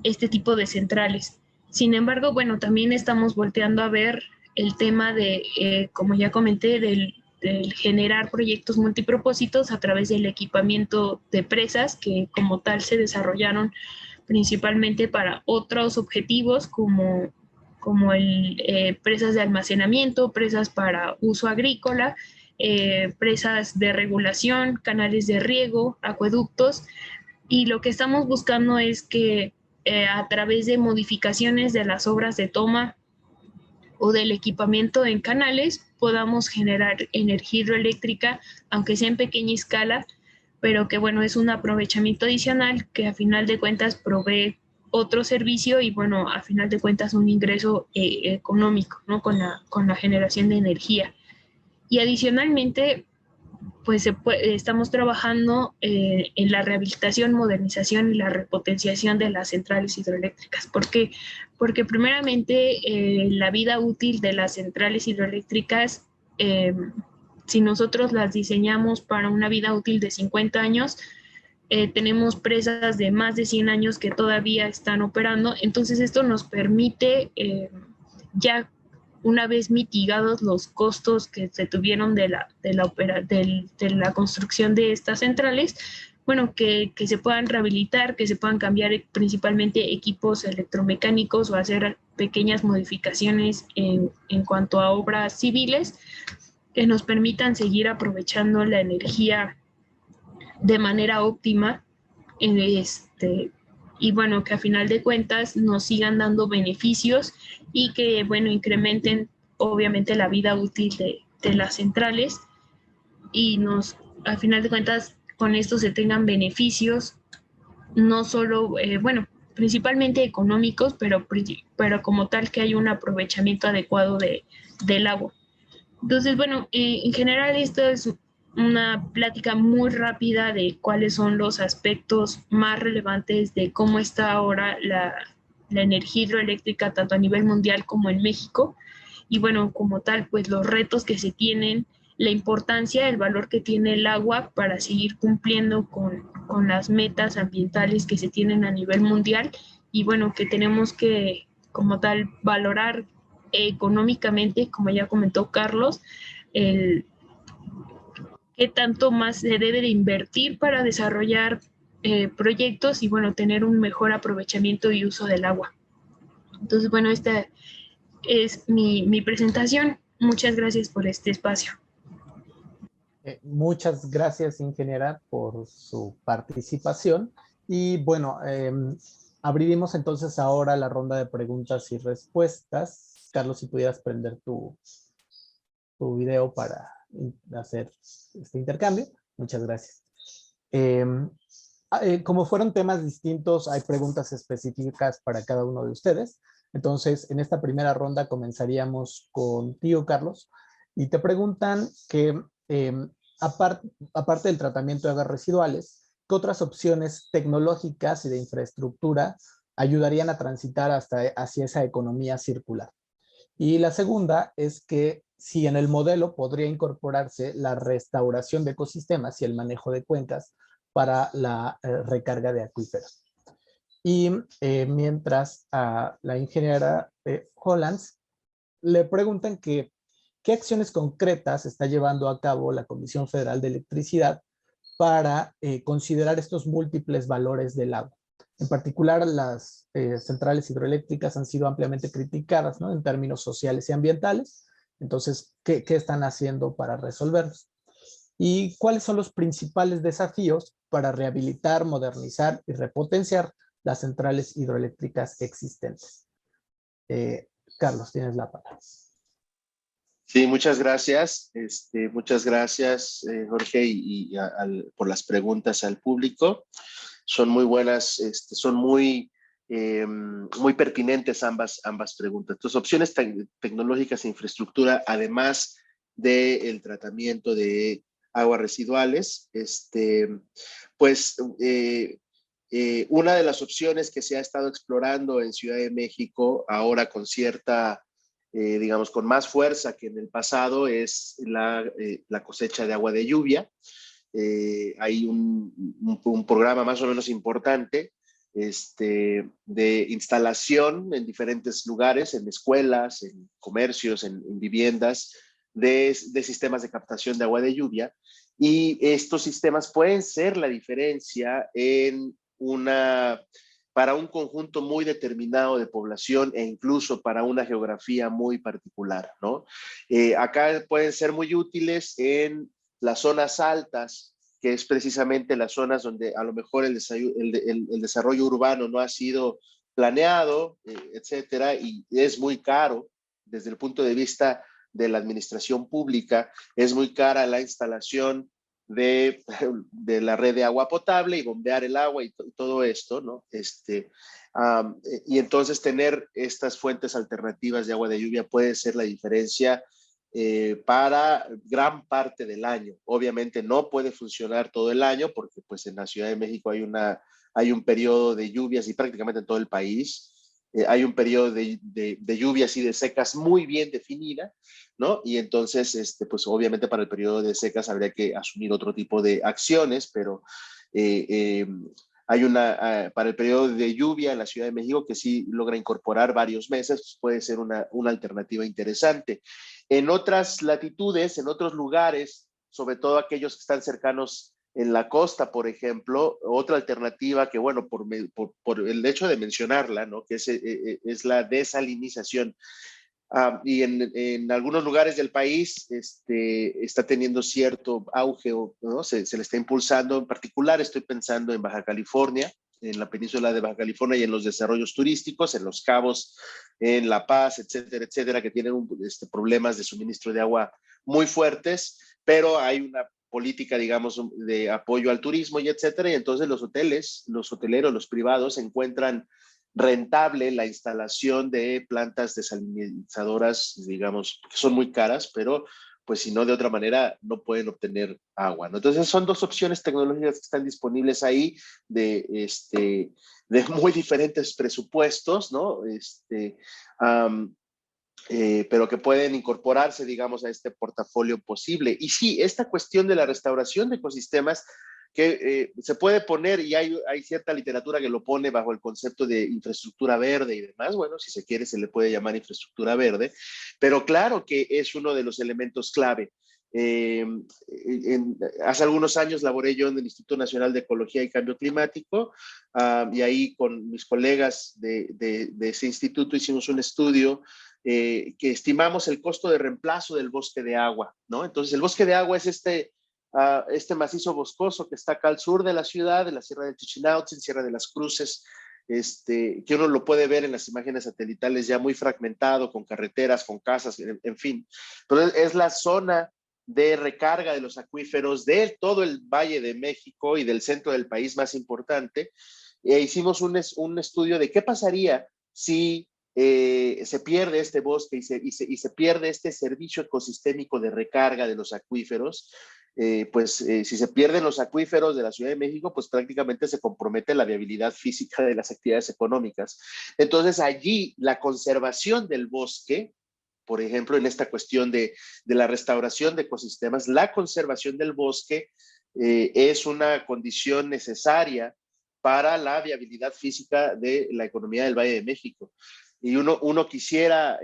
este tipo de centrales. Sin embargo, bueno, también estamos volteando a ver el tema de, como ya comenté, del generar proyectos multipropósitos a través del equipamiento de presas que como tal se desarrollaron principalmente para otros objetivos como como presas de almacenamiento, presas para uso agrícola, presas de regulación, canales de riego, acueductos, y lo que estamos buscando es que a través de modificaciones de las obras de toma o del equipamiento en canales podamos generar energía hidroeléctrica, aunque sea en pequeña escala, pero que bueno, es un aprovechamiento adicional que a final de cuentas provee otro servicio y bueno, a final de cuentas un ingreso económico, ¿no? Con la generación de energía. Y adicionalmente, pues estamos trabajando en la rehabilitación, modernización y la repotenciación de las centrales hidroeléctricas. ¿Por qué? Porque primeramente la vida útil de las centrales hidroeléctricas, si nosotros las diseñamos para una vida útil de 50 años, tenemos presas de más de 100 años que todavía están operando, entonces esto nos permite ya una vez mitigados los costos que se tuvieron de la construcción de estas centrales, bueno, que se puedan rehabilitar, que se puedan cambiar principalmente equipos electromecánicos o hacer pequeñas modificaciones en cuanto a obras civiles que nos permitan seguir aprovechando la energía de manera óptima y bueno, que a final de cuentas nos sigan dando beneficios y que, bueno, incrementen obviamente la vida útil de las centrales y a final de cuentas, con esto se tengan beneficios, no solo, bueno, principalmente económicos, pero como tal que hay un aprovechamiento adecuado del agua. Entonces, bueno, en general esto es una plática muy rápida de cuáles son los aspectos más relevantes de cómo está ahora la energía hidroeléctrica tanto a nivel mundial como en México. Y bueno, como tal, pues los retos que se tienen, la importancia, el valor que tiene el agua para seguir cumpliendo con las metas ambientales que se tienen a nivel mundial y bueno, que tenemos que como tal valorar económicamente, como ya comentó Carlos, el qué tanto más se debe de invertir para desarrollar proyectos y bueno, tener un mejor aprovechamiento y uso del agua. Entonces, bueno, esta es mi presentación. Muchas gracias por este espacio. Muchas gracias, ingeniera, por su participación. Y bueno, abriremos entonces ahora la ronda de preguntas y respuestas. Carlos, si pudieras prender tu video para hacer este intercambio. Muchas gracias. Como fueron temas distintos, hay preguntas específicas para cada uno de ustedes. Entonces, en esta primera ronda comenzaríamos contigo, Carlos, y te preguntan que, aparte del tratamiento de aguas residuales, ¿qué otras opciones tecnológicas y de infraestructura ayudarían a transitar hacia esa economía circular? Y la segunda es que si en el modelo podría incorporarse la restauración de ecosistemas y el manejo de cuencas para la recarga de acuíferos. Y mientras a la ingeniera Hollands le preguntan que qué acciones concretas está llevando a cabo la Comisión Federal de Electricidad para considerar estos múltiples valores del agua. En particular, las centrales hidroeléctricas han sido ampliamente criticadas, ¿no?, en términos sociales y ambientales. Entonces, ¿qué están haciendo para resolverlos? ¿Y cuáles son los principales desafíos para rehabilitar, modernizar y repotenciar las centrales hidroeléctricas existentes? Carlos, tienes la palabra. Sí, muchas gracias. Muchas gracias, Jorge, por las preguntas al público. Son muy buenas, son muy pertinentes ambas preguntas. Entonces, opciones tecnológicas e infraestructura, además del tratamiento de aguas residuales, una de las opciones que se ha estado explorando en Ciudad de México, ahora con cierta, digamos, con más fuerza que en el pasado, es la cosecha de agua de lluvia. Hay un programa más o menos importante de instalación en diferentes lugares, en escuelas, en comercios, en viviendas, de sistemas de captación de agua de lluvia. Y estos sistemas pueden ser la diferencia para un conjunto muy determinado de población e incluso para una geografía muy particular, ¿no? Acá pueden ser muy útiles en las zonas altas, que es precisamente las zonas donde a lo mejor el desarrollo urbano no ha sido planeado, etcétera, y es muy caro desde el punto de vista de la administración pública, es muy cara la instalación de la red de agua potable y bombear el agua y todo esto, ¿no? Y entonces tener estas fuentes alternativas de agua de lluvia puede ser la diferencia para gran parte del año. Obviamente no puede funcionar todo el año porque pues en la Ciudad de México hay un periodo de lluvias y prácticamente en todo el país. Hay un periodo de lluvias y de secas muy bien definida, ¿no? Y entonces, pues obviamente para el periodo de secas habría que asumir otro tipo de acciones, pero hay para el periodo de lluvia en la Ciudad de México que sí logra incorporar varios meses, pues puede ser una alternativa interesante. En otras latitudes, en otros lugares, sobre todo aquellos que están cercanos en la costa, por ejemplo, otra alternativa que, bueno, por el hecho de mencionarla, ¿no? Que es la desalinización. Y en algunos lugares del país está teniendo cierto auge, ¿no? Se le está impulsando. En particular estoy pensando en Baja California, en la península de Baja California y en los desarrollos turísticos, en Los Cabos, en La Paz, etcétera, etcétera, que tienen problemas de suministro de agua muy fuertes, pero hay una política, digamos, de apoyo al turismo y etcétera, y entonces los hoteles, los hoteleros, los privados encuentran rentable la instalación de plantas desalinizadoras, digamos, que son muy caras, pero pues si no, de otra manera no pueden obtener agua, ¿no? Entonces son dos opciones tecnológicas que están disponibles ahí de muy diferentes presupuestos, ¿no? Pero que pueden incorporarse, digamos, a este portafolio posible. Y sí, esta cuestión de la restauración de ecosistemas que se puede poner, y hay cierta literatura que lo pone bajo el concepto de infraestructura verde y demás, bueno, si se quiere se le puede llamar infraestructura verde, pero claro que es uno de los elementos clave. Hace algunos años laboré yo en el Instituto Nacional de Ecología y Cambio Climático, y ahí con mis colegas de ese instituto hicimos un estudio que estimamos el costo de reemplazo del bosque de agua, ¿no? Entonces el bosque de agua es este macizo boscoso que está acá al sur de la ciudad, de la Sierra del Chichinautzin, Sierra de las Cruces, que uno lo puede ver en las imágenes satelitales ya muy fragmentado, con carreteras, con casas, en fin. Pero es la zona de recarga de los acuíferos de todo el Valle de México y del centro del país más importante. Hicimos un estudio de qué pasaría si se pierde este bosque y se pierde este servicio ecosistémico de recarga de los acuíferos. Si se pierden los acuíferos de la Ciudad de México, pues prácticamente se compromete la viabilidad física de las actividades económicas. Entonces allí la conservación del bosque, por ejemplo, en esta cuestión de la restauración de ecosistemas, la conservación del bosque es una condición necesaria para la viabilidad física de la economía del Valle de México. Y uno quisiera,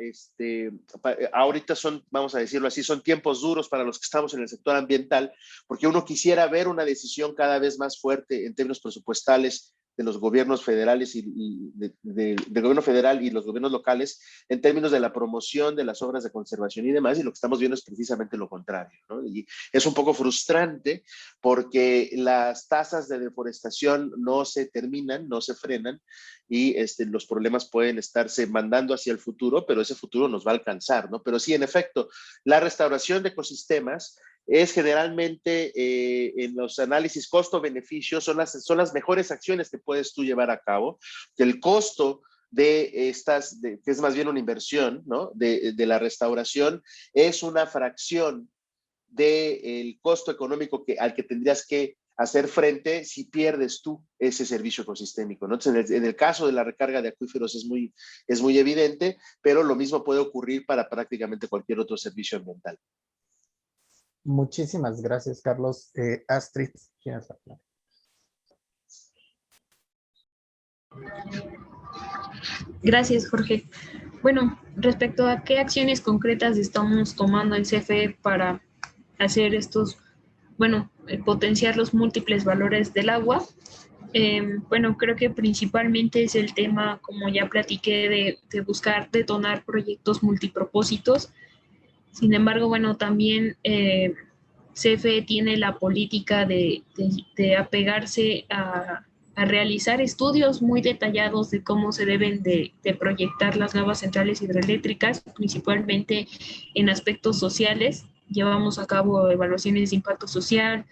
ahorita vamos a decirlo así, son tiempos duros para los que estamos en el sector ambiental, porque uno quisiera ver una decisión cada vez más fuerte en términos presupuestales de los gobiernos federales del gobierno federal y los gobiernos locales en términos de la promoción de las obras de conservación y demás, y lo que estamos viendo es precisamente lo contrario, ¿no? Y es un poco frustrante porque las tasas de deforestación no se terminan, no se frenan, y los problemas pueden estarse mandando hacia el futuro, pero ese futuro nos va a alcanzar, ¿no? Pero sí, en efecto, la restauración de ecosistemas es generalmente en los análisis costo-beneficio, son las mejores acciones que puedes tú llevar a cabo. El costo de estas, que es más bien una inversión, ¿no? de la restauración, es una fracción del costo económico al que tendrías que hacer frente si pierdes tú ese servicio ecosistémico, ¿no? Entonces, en el caso de la recarga de acuíferos es muy evidente, pero lo mismo puede ocurrir para prácticamente cualquier otro servicio ambiental. Muchísimas gracias, Carlos. Astrid, ¿tienes la palabra? Gracias, Jorge. Bueno, respecto a qué acciones concretas estamos tomando en CFE para hacer potenciar los múltiples valores del agua, Bueno, creo que principalmente es el tema, como ya platiqué, de buscar detonar proyectos multipropósitos. Sin embargo, bueno, también CFE tiene la política de apegarse a realizar estudios muy detallados de cómo se deben de proyectar las nuevas centrales hidroeléctricas, principalmente en aspectos sociales. Llevamos a cabo evaluaciones de impacto social,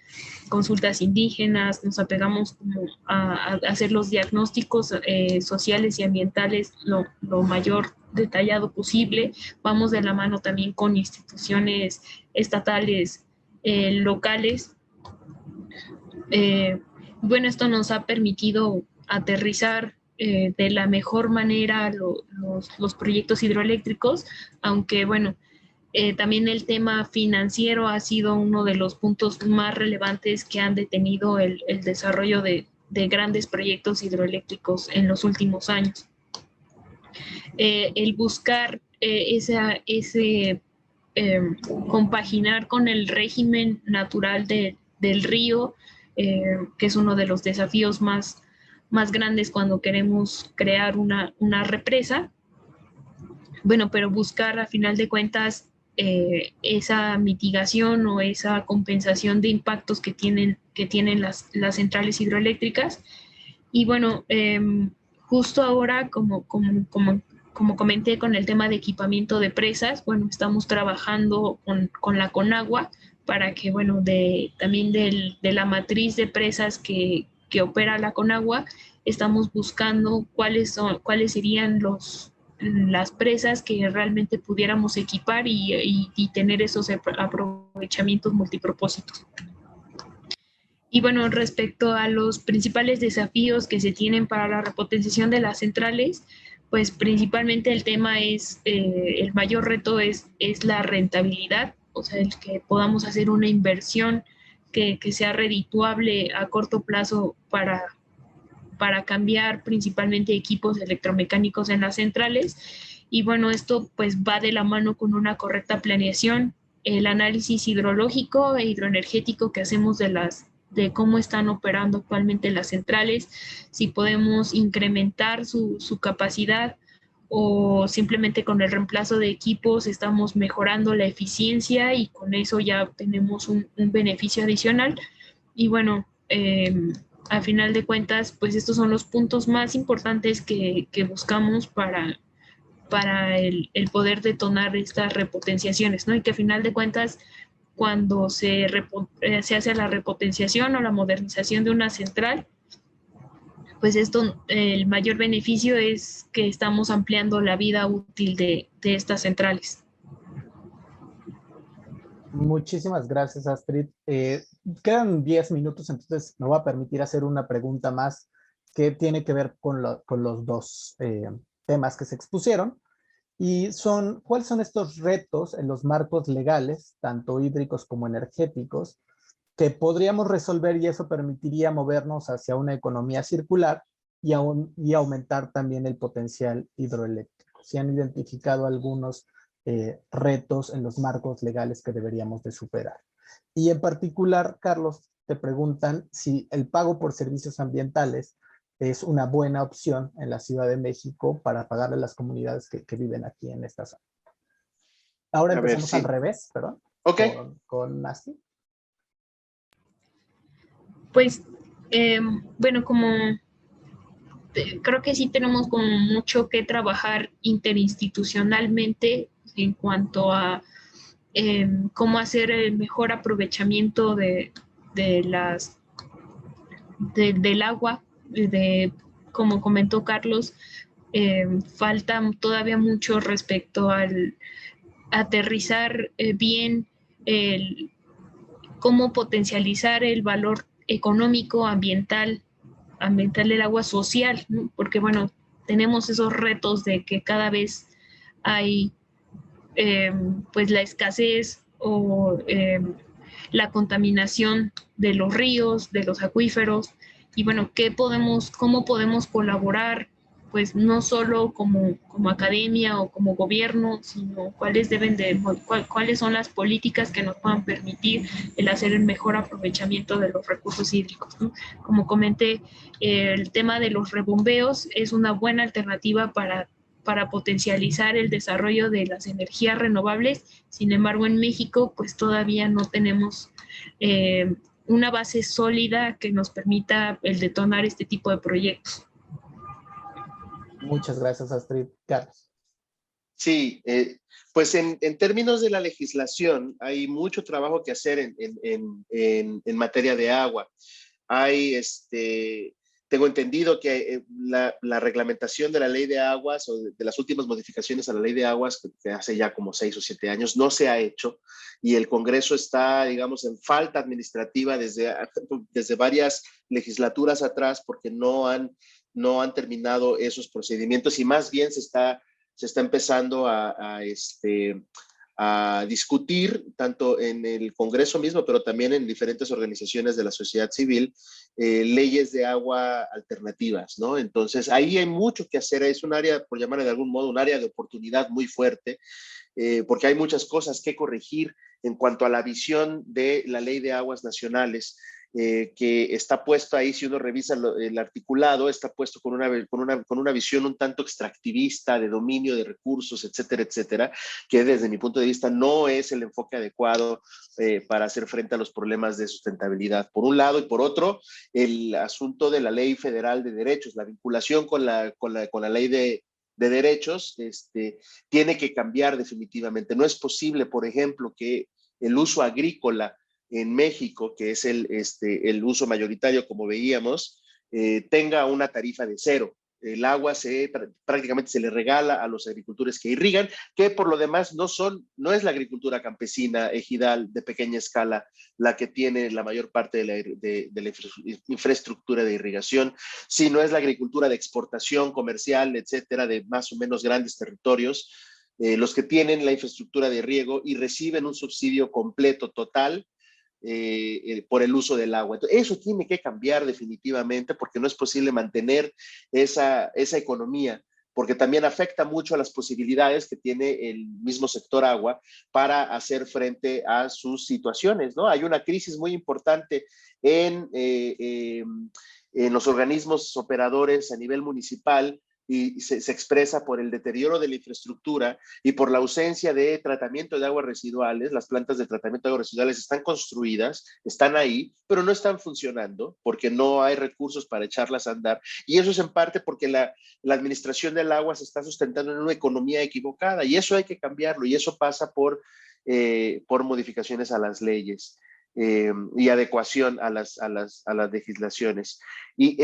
consultas indígenas, nos apegamos como a hacer los diagnósticos sociales y ambientales lo mayor detallado posible. Vamos de la mano también con instituciones estatales, locales. Bueno, esto nos ha permitido aterrizar de la mejor manera los proyectos hidroeléctricos, aunque bueno, también el tema financiero ha sido uno de los puntos más relevantes que han detenido el desarrollo de grandes proyectos hidroeléctricos en los últimos años. El buscar compaginar con el régimen natural del río, que es uno de los desafíos más grandes cuando queremos crear una represa. Bueno, pero buscar a final de cuentas esa mitigación o esa compensación de impactos que tienen las centrales hidroeléctricas. Y bueno, justo ahora, como comenté con el tema de equipamiento de presas, bueno, estamos trabajando con la Conagua para que, bueno, también de la matriz de presas que opera la Conagua, estamos buscando cuáles serían las presas que realmente pudiéramos equipar y tener esos aprovechamientos multipropósitos. Y bueno, respecto a los principales desafíos que se tienen para la repotenciación de las centrales, pues principalmente el tema es, el mayor reto es la rentabilidad, o sea, el que podamos hacer una inversión que sea redituable a corto plazo para cambiar principalmente equipos electromecánicos en las centrales. Y bueno, esto pues va de la mano con una correcta planeación, el análisis hidrológico e hidroenergético que hacemos de cómo están operando actualmente las centrales, si podemos incrementar su capacidad o simplemente con el reemplazo de equipos estamos mejorando la eficiencia y con eso ya obtenemos un beneficio adicional. Y bueno, a final de cuentas, pues estos son los puntos más importantes que buscamos para el poder detonar estas repotenciaciones, ¿no? Y que a final de cuentas, cuando se hace la repotenciación o la modernización de una central, pues esto, el mayor beneficio es que estamos ampliando la vida útil de estas centrales. Muchísimas gracias, Astrid. Quedan 10 minutos, entonces me voy a permitir hacer una pregunta más que tiene que ver con los dos temas que se expusieron. Y ¿cuáles son estos retos en los marcos legales, tanto hídricos como energéticos, que podríamos resolver y eso permitiría movernos hacia una economía circular y aumentar también el potencial hidroeléctrico? ¿Se han identificado algunos retos en los marcos legales que deberíamos de superar? Y en particular, Carlos, te preguntan si el pago por servicios ambientales es una buena opción en la Ciudad de México para pagarle a las comunidades que viven aquí en esta zona. Ahora empezamos al revés, perdón. Ok. Con Nasti. Pues, bueno, creo que sí tenemos como mucho que trabajar interinstitucionalmente en cuanto a cómo hacer el mejor aprovechamiento del agua. Como comentó Carlos, falta todavía mucho respecto al aterrizar bien cómo potencializar el valor económico, ambiental del agua, social, ¿no? Porque bueno, tenemos esos retos de que cada vez hay pues la escasez o la contaminación de los ríos, de los acuíferos, y bueno, cómo podemos colaborar pues no solo como academia o como gobierno, sino cuáles son las políticas que nos puedan permitir el hacer el mejor aprovechamiento de los recursos hídricos, ¿no? Como comenté, el tema de los rebombeos es una buena alternativa para potencializar el desarrollo de las energías renovables. Sin embargo, en México, pues todavía no tenemos una base sólida que nos permita el detonar este tipo de proyectos. Muchas gracias, Astrid. Carlos. Sí, pues en términos de la legislación hay mucho trabajo que hacer en materia de agua. Tengo entendido que la reglamentación de la ley de aguas o de las últimas modificaciones a la ley de aguas, que hace ya como 6 o 7 años, no se ha hecho y el Congreso está, digamos, en falta administrativa desde varias legislaturas atrás porque no han terminado esos procedimientos y más bien se está empezando a discutir tanto en el Congreso mismo, pero también en diferentes organizaciones de la sociedad civil, leyes de agua alternativas, ¿no? Entonces, ahí hay mucho que hacer, es un área, por llamarle de algún modo, un área de oportunidad muy fuerte, porque hay muchas cosas que corregir en cuanto a la visión de la Ley de Aguas Nacionales, que está puesto ahí, si uno revisa el articulado, está puesto con una visión un tanto extractivista de dominio de recursos, etcétera, etcétera, que desde mi punto de vista no es el enfoque adecuado para hacer frente a los problemas de sustentabilidad, por un lado, y por otro, el asunto de la Ley Federal de Derechos, la vinculación con la ley de derechos, tiene que cambiar definitivamente. No es posible, por ejemplo, que el uso agrícola en México, que es el uso mayoritario, como veíamos, tenga una tarifa de cero. El agua prácticamente se le regala a los agricultores que irrigan, que por lo demás no es la agricultura campesina, ejidal, de pequeña escala, la que tiene la mayor parte de la infraestructura de irrigación, sino es la agricultura de exportación comercial, etcétera, de más o menos grandes territorios, los que tienen la infraestructura de riego y reciben un subsidio completo, total, por el uso del agua. Entonces, eso tiene que cambiar definitivamente porque no es posible mantener esa economía, porque también afecta mucho a las posibilidades que tiene el mismo sector agua para hacer frente a sus situaciones, ¿no? Hay una crisis muy importante en los organismos operadores a nivel municipal y se expresa por el deterioro de la infraestructura y por la ausencia de tratamiento de aguas residuales. Las plantas de tratamiento de aguas residuales están construidas, están ahí, pero no están funcionando porque no hay recursos para echarlas a andar. Y eso es en parte porque la administración del agua se está sustentando en una economía equivocada y eso hay que cambiarlo y eso pasa por modificaciones a las leyes. Y adecuación a las legislaciones. Y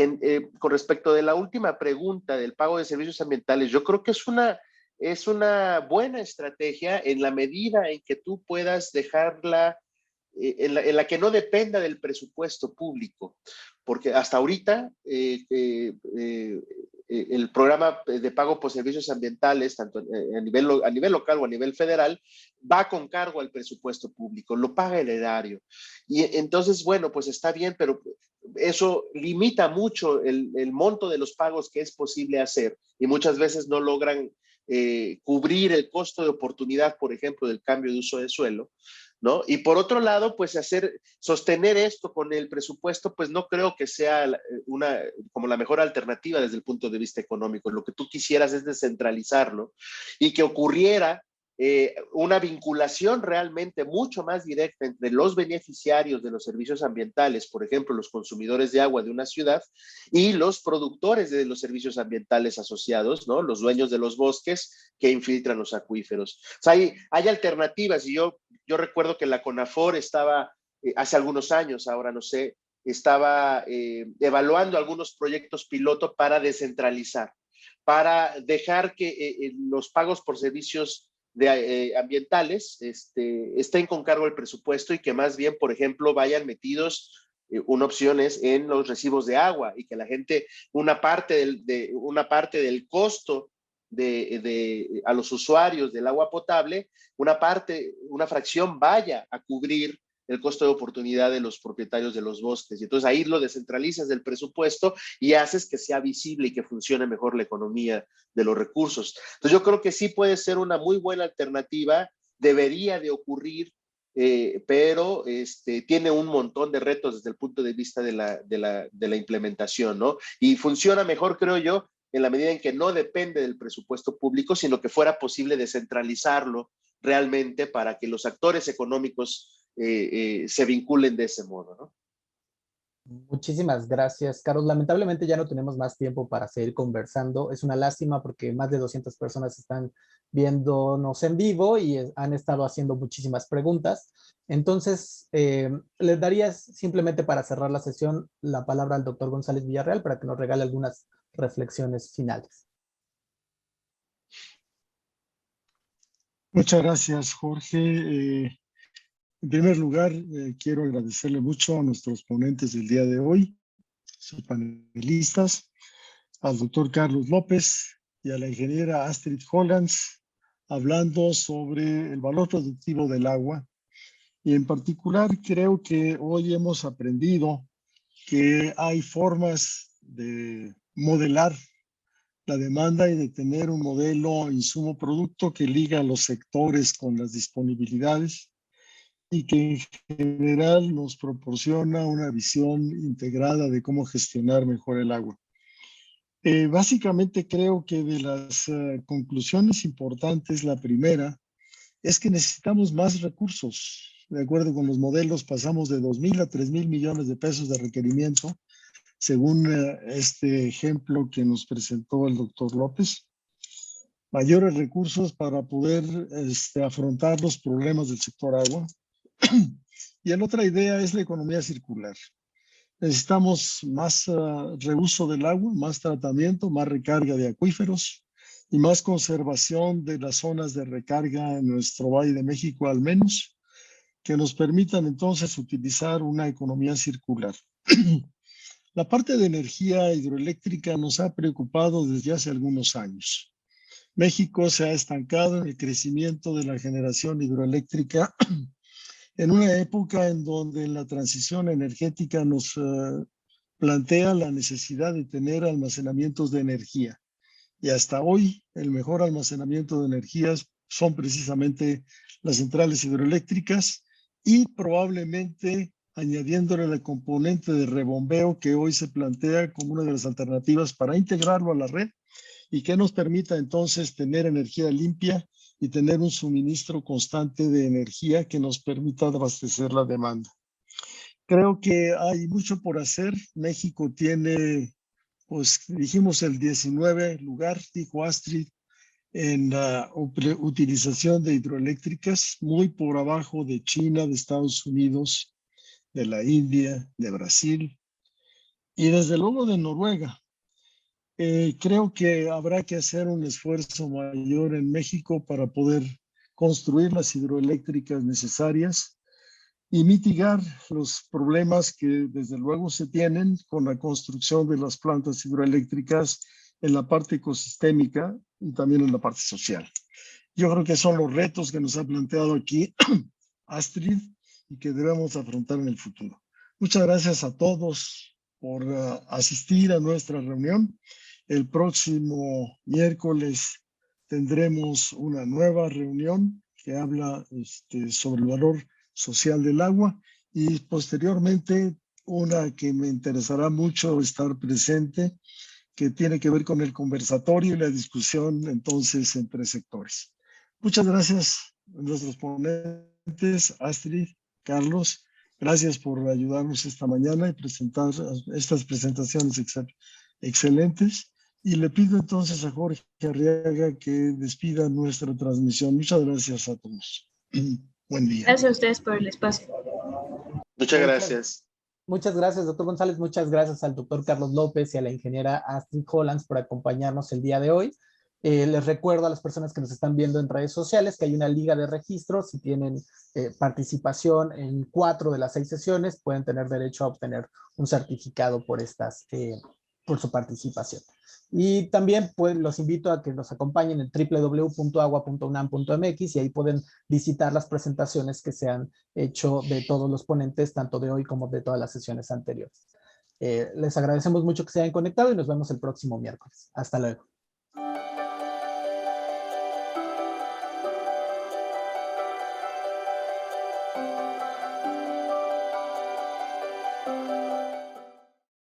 con respecto de la última pregunta del pago de servicios ambientales, yo creo que es una buena estrategia en la medida en que tú puedas dejarla, en la que no dependa del presupuesto público, porque hasta ahorita el programa de pago por servicios ambientales, tanto a nivel local o a nivel federal, va con cargo al presupuesto público, lo paga el erario. Y entonces, bueno, pues está bien, pero eso limita mucho el monto de los pagos que es posible hacer y muchas veces no logran cubrir el costo de oportunidad, por ejemplo, del cambio de uso de suelo, ¿no? Y por otro lado, pues sostener esto con el presupuesto, pues no creo que sea como la mejor alternativa desde el punto de vista económico. Lo que tú quisieras es descentralizarlo y que ocurriera una vinculación realmente mucho más directa entre los beneficiarios de los servicios ambientales, por ejemplo, los consumidores de agua de una ciudad, y los productores de los servicios ambientales asociados, ¿no? Los dueños de los bosques que infiltran los acuíferos. O sea, hay alternativas y yo recuerdo que la CONAFOR estaba hace algunos años, ahora no sé, estaba evaluando algunos proyectos piloto para descentralizar, para dejar que los pagos por servicios ambientales estén con cargo el presupuesto y que más bien, por ejemplo, vayan metidos una opción es en los recibos de agua y que la gente, una parte del costo a los usuarios del agua potable, una fracción vaya a cubrir el costo de oportunidad de los propietarios de los bosques. Y entonces ahí lo descentralizas del presupuesto y haces que sea visible y que funcione mejor la economía de los recursos. Entonces yo creo que sí puede ser una muy buena alternativa, debería de ocurrir, pero tiene un montón de retos desde el punto de vista de la implementación, ¿no? Y funciona mejor, creo yo, en la medida en que no depende del presupuesto público, sino que fuera posible descentralizarlo realmente para que los actores económicos se vinculen de ese modo, ¿no? Muchísimas gracias, Carlos. Lamentablemente ya no tenemos más tiempo para seguir conversando. Es una lástima porque más de 200 personas están viéndonos en vivo y han estado haciendo muchísimas preguntas. Entonces, les daría simplemente para cerrar la sesión la palabra al doctor González Villarreal para que nos regale algunas reflexiones finales. Muchas gracias, Jorge. En primer lugar, quiero agradecerle mucho a nuestros ponentes del día de hoy, sus panelistas, al doctor Carlos López y a la ingeniera Astrid Hollands, hablando sobre el valor productivo del agua. Y en particular, creo que hoy hemos aprendido que hay formas de modelar la demanda y de tener un modelo insumo-producto que liga a los sectores con las disponibilidades y que en general nos proporciona una visión integrada de cómo gestionar mejor el agua. Básicamente creo que de las conclusiones importantes, la primera es que necesitamos más recursos. De acuerdo con los modelos, pasamos de 2,000 a 3,000 millones de pesos de requerimiento, según este ejemplo que nos presentó el doctor López. Mayores recursos para poder afrontar los problemas del sector agua. Y la otra idea es la economía circular. Necesitamos más reuso del agua, más tratamiento, más recarga de acuíferos y más conservación de las zonas de recarga en nuestro Valle de México, al menos, que nos permitan entonces utilizar una economía circular. La parte de energía hidroeléctrica nos ha preocupado desde hace algunos años. México se ha estancado en el crecimiento de la generación hidroeléctrica en una época en donde la transición energética nos plantea la necesidad de tener almacenamientos de energía. Y hasta hoy el mejor almacenamiento de energías son precisamente las centrales hidroeléctricas y probablemente añadiéndole la componente de rebombeo que hoy se plantea como una de las alternativas para integrarlo a la red y que nos permita entonces tener energía limpia y tener un suministro constante de energía que nos permita abastecer la demanda. Creo que hay mucho por hacer. México tiene, pues dijimos, el 19 lugar, dijo Astrid, en la utilización de hidroeléctricas, muy por abajo de China, de Estados Unidos, de la India, de Brasil y desde luego de Noruega. Creo que habrá que hacer un esfuerzo mayor en México para poder construir las hidroeléctricas necesarias y mitigar los problemas que desde luego se tienen con la construcción de las plantas hidroeléctricas en la parte ecosistémica y también en la parte social. Yo creo que son los retos que nos ha planteado aquí Astrid y que debemos afrontar en el futuro. Muchas gracias a todos por asistir a nuestra reunión. El próximo miércoles tendremos una nueva reunión que habla sobre el valor social del agua y posteriormente una que me interesará mucho estar presente, que tiene que ver con el conversatorio y la discusión entonces entre sectores. Muchas gracias a nuestros ponentes, Astrid, Carlos. Gracias por ayudarnos esta mañana y presentar estas presentaciones excelentes. Y le pido entonces a Jorge Arriaga que despida nuestra transmisión. Muchas gracias a todos. Buen día. Gracias a ustedes por el espacio. Muchas gracias. Muchas gracias, doctor González. Muchas gracias al doctor Carlos López y a la ingeniera Astrid Hollands por acompañarnos el día de hoy. Les recuerdo a las personas que nos están viendo en redes sociales que hay una liga de registro. Si tienen participación en 4 de las 6 sesiones, pueden tener derecho a obtener un certificado por estas por su participación. Y también pues, los invito a que nos acompañen en www.agua.unam.mx y ahí pueden visitar las presentaciones que se han hecho de todos los ponentes, tanto de hoy como de todas las sesiones anteriores. Les agradecemos mucho que se hayan conectado y nos vemos el próximo miércoles. Hasta luego.